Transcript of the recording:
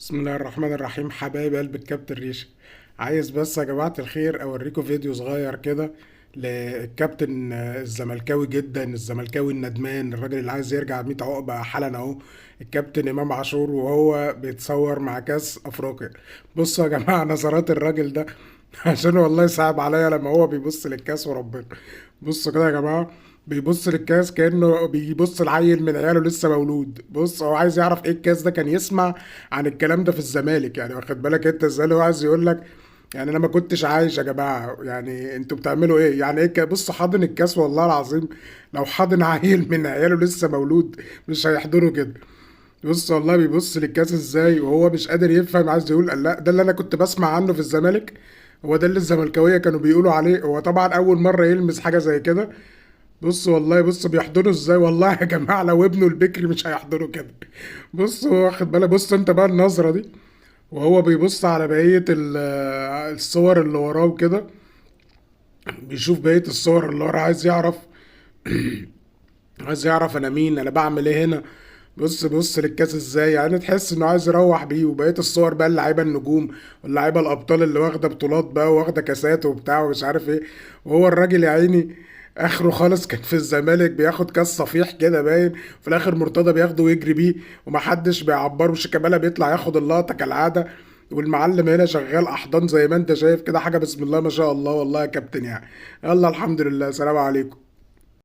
بسم الله الرحمن الرحيم. حبايب قلب الكابتن ريشة، عايز بس يا جماعة الخير اوريكم فيديو صغير كده للكابتن الزملكاوي جدا، الزملكاوي الندمان، الراجل اللي عايز يرجع 100 عقبة حالا اهو، الكابتن امام عاشور وهو بيتصور مع كاس افريقيا. بصوا يا جماعة نظرات الراجل ده عشان والله صعب عليا لما هو بيبص للكاس وربنا. بصوا كده يا جماعة، بيبص للكاس كأنه بيبص العيل من عياله لسه مولود. بص هو عايز يعرف ايه الكاس ده، كان يسمع عن الكلام ده في الزمالك. يعني واخد بالك انت ازاي؟ هو عايز يقول لك يعني انا ما كنتش عايش يا جماعه، يعني انتوا بتعملوا ايه؟ يعني ايه بص حاضن الكاس والله العظيم. لو حاضن عيل من عياله لسه مولود مش هيحضنه كده. بص والله بيبص للكاس ازاي وهو مش قادر يفهم، عايز يقول لا ده اللي انا كنت بسمع عنه في الزمالك، هو ده اللي الزملكاويه كانوا بيقولوا عليه. هو طبعا اول مره يلمس حاجه زي كده. بص والله بص بيحضنوا ازاي والله يا جماعه، لو ابنه البكري مش هيحضنه كده. بص هو واخد بالك، بص انت بقى النظره دي وهو بيبص على بقيه الصور اللي وراه وكده، بيشوف بقيه الصور اللي وراه، عايز يعرف انا مين، انا بعمل ايه هنا. بص بص للكاس ازاي، يعني تحس انه عايز يروح بيه. وبقيه الصور بقى اللعيبه النجوم واللعيبه الابطال اللي واخده بطولات بقى واخده كاسات وبتاع ومش عارف ايه، وهو الراجل يا عيني اخره خالص كان في الزمالك بياخد كاس صفيح كده باين، في الاخر مرتضى بياخده ويجري بيه ومحدش بيعبره، شيكابالا بيطلع ياخد اللقطه كالعاده، والمعلم هنا شغال احضان زي ما انت شايف كده. حاجه بسم الله ما شاء الله والله يا كابتن يعني. يلا الحمد لله، سلام عليكم.